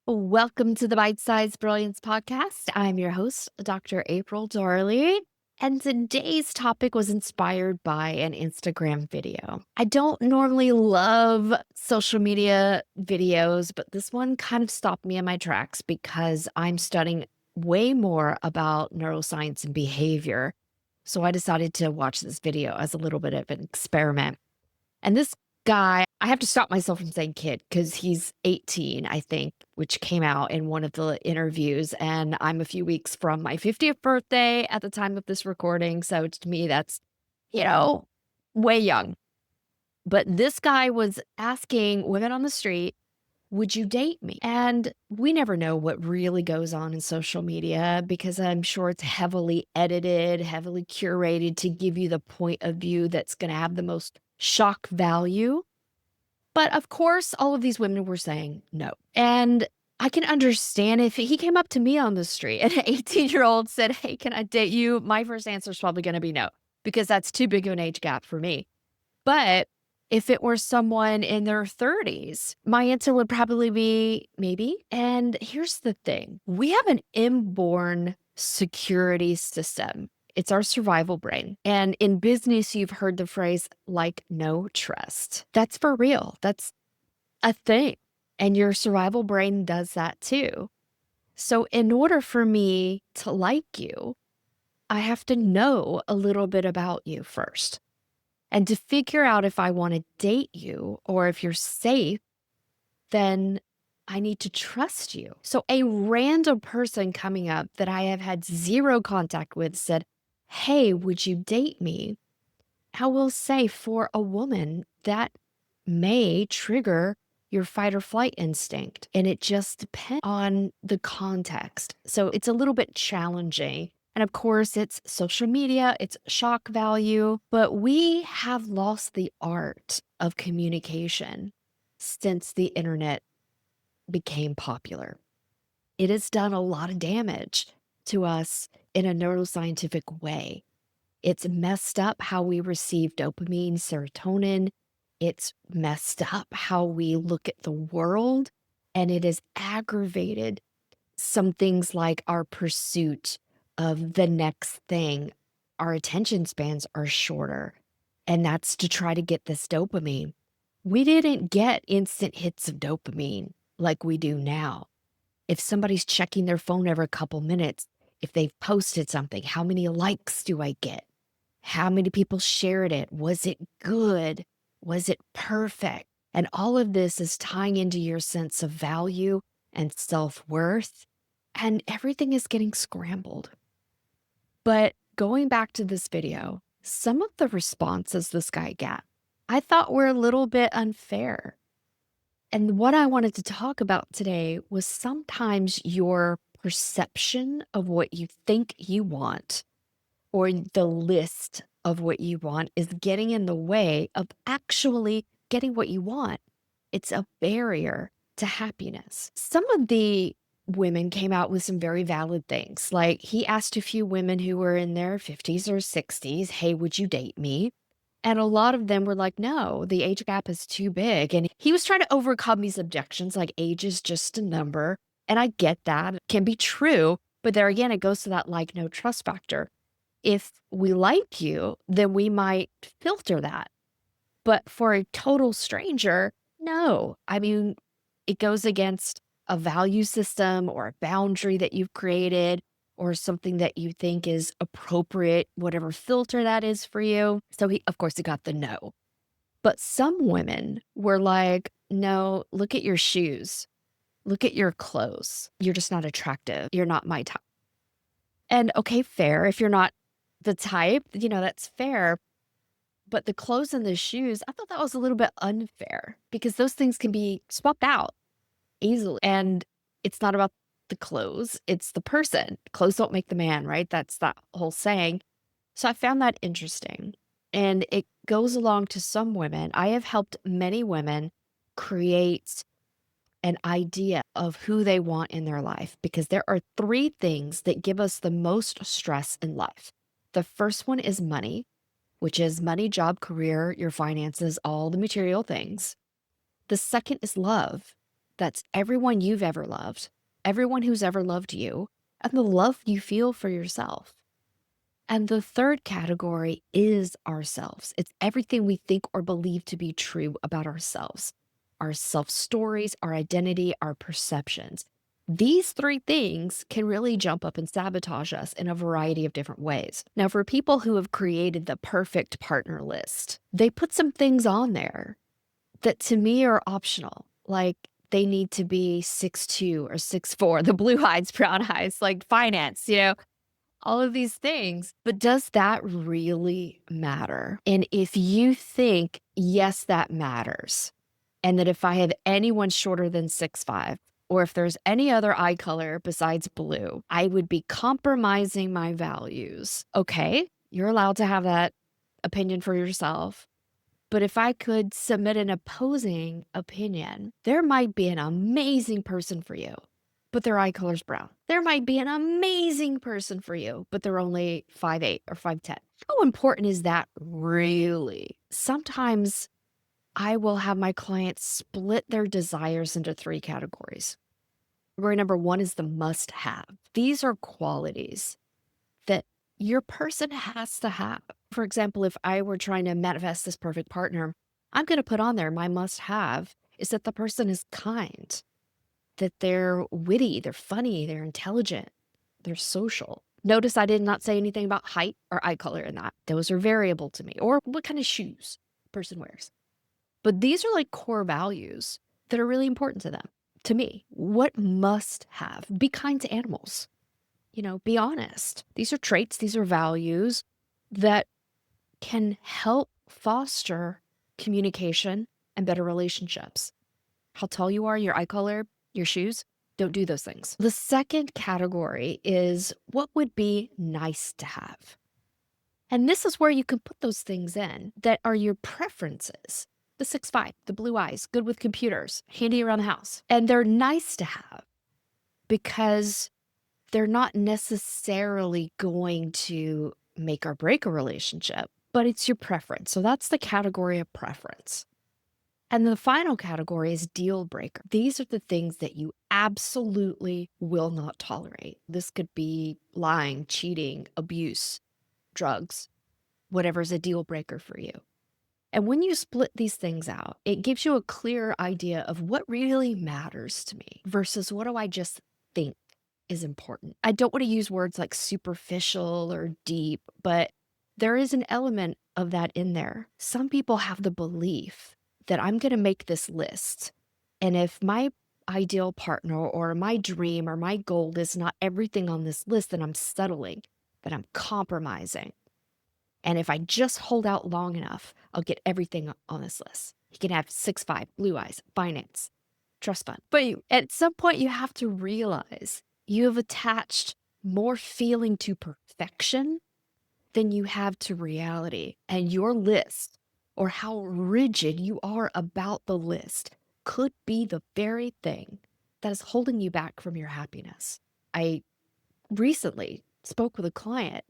Welcome to the Bite-Sized Brilliance Podcast. I'm your host, Dr. April Darley, and today's topic was inspired by an Instagram video. I don't normally love social media videos, but this one kind of stopped me in my tracks because I'm studying way more about neuroscience and behavior. So I decided to watch this video as a little bit of an experiment. And this guy, I have to stop myself from saying kid because he's 18, I think, which came out in one of the interviews. And I'm a few weeks from my 50th birthday at the time of this recording. So to me, that's, you know, way young. But this guy was asking women on the street, would you date me? And we never know what really goes on in social media because I'm sure it's heavily edited, heavily curated to give you the point of view that's going to have the most shock value. But of course, all of these women were saying no. And I can understand if he came up to me on the street and an 18-year-old said, hey, can I date you? My first answer is probably going to be no, because that's too big of an age gap for me. But if it were someone in their 30s, my answer would probably be maybe. And here's the thing. We have an inborn security system. It's our survival brain. And in business, you've heard the phrase like no trust. That's for real. That's a thing. And your survival brain does that too. So in order for me to like you, I have to know a little bit about you first. And to figure out if I want to date you or if you're safe, then I need to trust you. So a random person coming up that I have had zero contact with said, hey, would you date me? I will say for a woman, that may trigger your fight or flight instinct. And it just depends on the context. So it's a little bit challenging. And of course, it's social media, it's shock value, but we have lost the art of communication since the internet became popular. It has done a lot of damage to us in a neuroscientific way. It's messed up how we receive dopamine, serotonin. It's messed up how we look at the world, and it has aggravated some things like our pursuit of the next thing. Our attention spans are shorter, and that's to try to get this dopamine. We didn't get instant hits of dopamine like we do now. If somebody's checking their phone every couple minutes, if they've posted something, how many likes do I get? How many people shared it? Was it good? Was it perfect? And all of this is tying into your sense of value and self-worth, and everything is getting scrambled. But going back to this video, some of the responses this guy got, I thought were a little bit unfair. And what I wanted to talk about today was sometimes your perception of what you think you want or the list of what you want is getting in the way of actually getting what you want. It's a barrier to happiness. Some of the women came out with some very valid things. Like he asked a few women who were in their 50s or 60s, hey, would you date me? And a lot of them were like, no, the age gap is too big. And he was trying to overcome these objections, like age is just a number. And I get that. It can be true. But there again, it goes to that like, no trust factor. If we like you, then we might filter that. But for a total stranger, no. I mean, it goes against a value system or a boundary that you've created or something that you think is appropriate, whatever filter that is for you. So of course, he got the no. But some women were like, no, look at your shoes. Look at your clothes. You're just not attractive. You're not my type. And okay, fair. If you're not the type, that's fair. But the clothes and the shoes, I thought that was a little bit unfair because those things can be swapped out easily. And it's not about the clothes, it's the person. Clothes don't make the man, right? That's that whole saying. So I found that interesting. And it goes along to some women. I have helped many women create an idea of who they want in their life because there are three things that give us the most stress in life. The first one is money, which is money, job, career, your finances, all the material things. The second is love. That's everyone you've ever loved, everyone who's ever loved you, and the love you feel for yourself. And the third category is ourselves. It's everything we think or believe to be true about ourselves, our self stories, our identity, our perceptions. These three things can really jump up and sabotage us in a variety of different ways. Now, for people who have created the perfect partner list, they put some things on there that to me are optional. Like they need to be 6'2" or 6'4", the blue eyes, brown eyes, like finance, all of these things. But does that really matter? And if you think, yes, that matters, and that if I have anyone shorter than 6'5", or if there's any other eye color besides blue, I would be compromising my values. Okay, you're allowed to have that opinion for yourself. But if I could submit an opposing opinion, there might be an amazing person for you, but their eye color's brown. There might be an amazing person for you, but they're only 5'8" or 5'10". How important is that really? Sometimes I will have my clients split their desires into 3 categories. Category number 1 is the must-have. These are qualities that your person has to have. For example, if I were trying to manifest this perfect partner, I'm going to put on there my must-have is that the person is kind, that they're witty, they're funny, they're intelligent, they're social. Notice I did not say anything about height or eye color in that. Those are variable to me, or what kind of shoes a person wears. But these are like core values that are really important to them. To me, what must have? Be kind to animals. Be honest. These are traits, these are values that can help foster communication and better relationships. How tall you are, your eye color, your shoes, don't do those things. The second category is what would be nice to have. And this is where you can put those things in that are your preferences. The 6'5", the blue eyes, good with computers, handy around the house. And they're nice to have because they're not necessarily going to make or break a relationship, but it's your preference. So that's the category of preference. And the final category is deal breaker. These are the things that you absolutely will not tolerate. This could be lying, cheating, abuse, drugs, whatever's a deal breaker for you. And when you split these things out, it gives you a clear idea of what really matters to me versus what do I just think is important. I don't want to use words like superficial or deep, but there is an element of that in there. Some people have the belief that I'm going to make this list, and if my ideal partner or my dream or my goal is not everything on this list, then I'm settling, that I'm compromising. And if I just hold out long enough, I'll get everything on this list. He can have 6'5", blue eyes, finance, trust fund. But at some point, you have to realize you have attached more feeling to perfection than you have to reality. And your list, or how rigid you are about the list, could be the very thing that is holding you back from your happiness. I recently spoke with a client,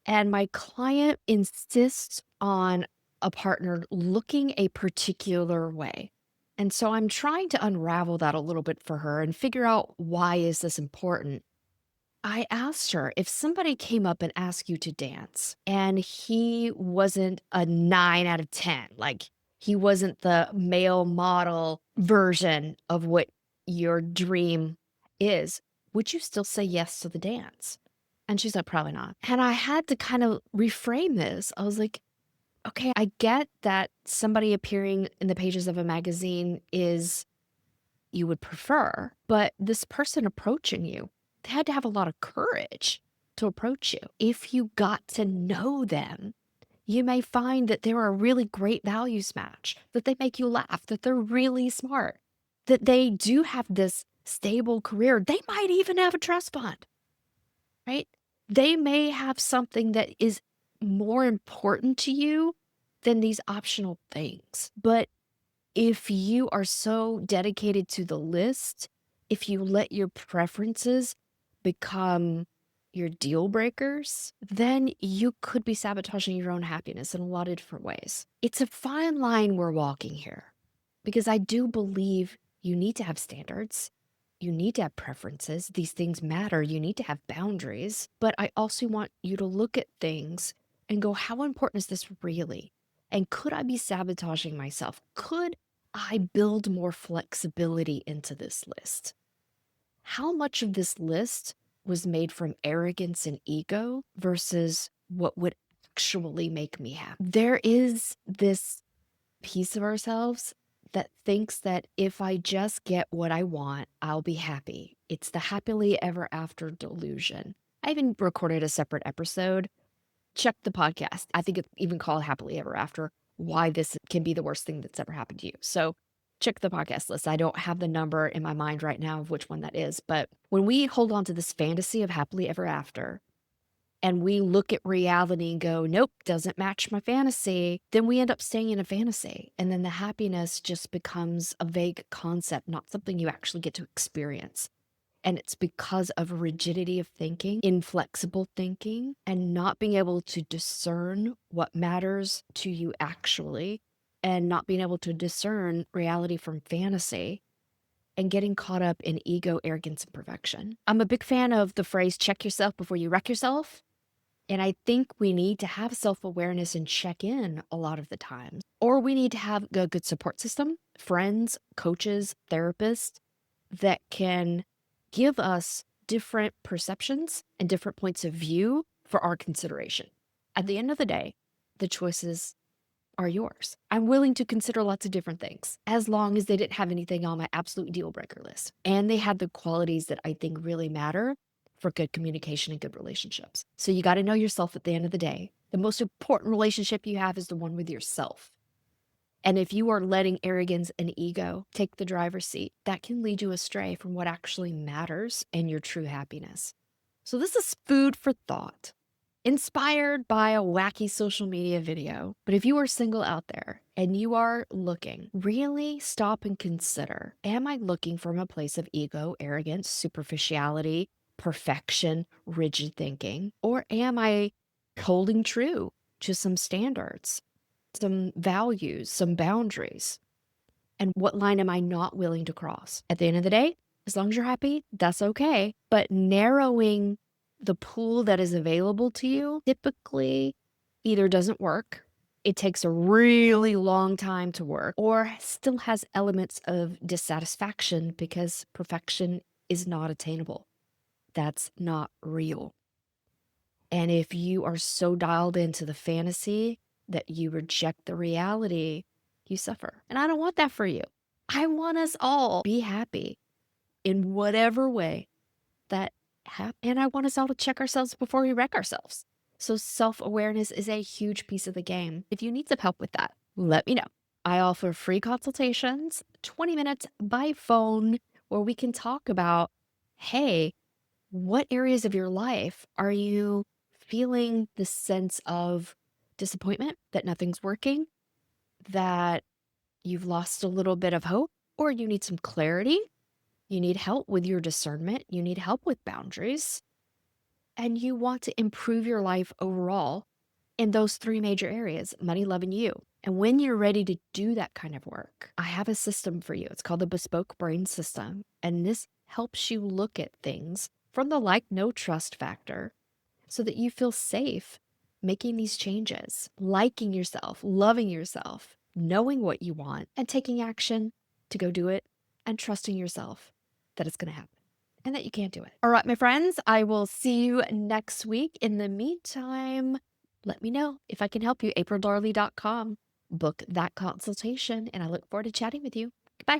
and my client insists on a partner looking a particular way. And so I'm trying to unravel that a little bit for her and figure out, why is this important? I asked her, if somebody came up and asked you to dance and he wasn't a 9 out of 10, like he wasn't the male model version of what your dream is, would you still say yes to the dance? And she's like, probably not. And I had to kind of reframe this. I was like, okay, I get that somebody appearing in the pages of a magazine is you would prefer, but this person approaching you, they had to have a lot of courage to approach you. If you got to know them, you may find that they're a really great values match, that they make you laugh, that they're really smart, that they do have this stable career. They might even have a trust fund, right? They may have something that is more important to you than these optional things. But if you are so dedicated to the list, if you let your preferences become your deal breakers, then you could be sabotaging your own happiness in a lot of different ways. It's a fine line we're walking here, because I do believe You need to have standards. You need to have preferences. These things matter. You need to have boundaries. But I also want you to look at things and go, how important is this really? And could I be sabotaging myself? Could I build more flexibility into this list? How much of this list was made from arrogance and ego versus what would actually make me happy? There is this piece of ourselves that thinks that if I just get what I want, I'll be happy. It's the happily ever after delusion. I even recorded a separate episode. Check the podcast. I think it's even called Happily Ever After, why this can be the worst thing that's ever happened to you. So check the podcast list. I don't have the number in my mind right now of which one that is. But when we hold on to this fantasy of happily ever after, and we look at reality and go, nope, doesn't match my fantasy, then we end up staying in a fantasy. And then the happiness just becomes a vague concept, not something you actually get to experience. And it's because of rigidity of thinking, inflexible thinking, and not being able to discern what matters to you actually, and not being able to discern reality from fantasy, and getting caught up in ego, arrogance, and perfection. I'm a big fan of the phrase, check yourself before you wreck yourself. And I think we need to have self-awareness and check in a lot of the times. Or we need to have a good support system, friends, coaches, therapists that can give us different perceptions and different points of view for our consideration. At the end of the day, the choices are yours. I'm willing to consider lots of different things as long as they didn't have anything on my absolute deal breaker list. And they had the qualities that I think really matter for good communication and good relationships. So you got to know yourself at the end of the day. The most important relationship you have is the one with yourself. And if you are letting arrogance and ego take the driver's seat, that can lead you astray from what actually matters and your true happiness. So this is food for thought, inspired by a wacky social media video. But if you are single out there and you are looking, really stop and consider, am I looking from a place of ego, arrogance, superficiality, perfection, rigid thinking, or am I holding true to some standards, some values, some boundaries? And what line am I not willing to cross? At the end of the day, as long as you're happy, that's okay. But narrowing the pool that is available to you typically either doesn't work, it takes a really long time to work, or still has elements of dissatisfaction because perfection is not attainable. That's not real. And if you are so dialed into the fantasy that you reject the reality, you suffer. And I don't want that for you. I want us all be happy in whatever way that happens. And I want us all to check ourselves before we wreck ourselves. So self-awareness is a huge piece of the game. If you need some help with that, let me know. I offer free consultations, 20 minutes by phone, where we can talk about, hey, what areas of your life are you feeling the sense of disappointment that nothing's working, that you've lost a little bit of hope, or you need some clarity, you need help with your discernment, you need help with boundaries, and you want to improve your life overall in those three major areas, money, love, and you. And when you're ready to do that kind of work, I have a system for you. It's called the Bespoke Brain System. And this helps you look at things from the like, no trust factor so that you feel safe making these changes, liking yourself, loving yourself, knowing what you want, and taking action to go do it, and trusting yourself that it's going to happen and that you can do it. All right, my friends, I will see you next week. In the meantime, let me know if I can help you. aprildarley.com. Book that consultation, and I look forward to chatting with you.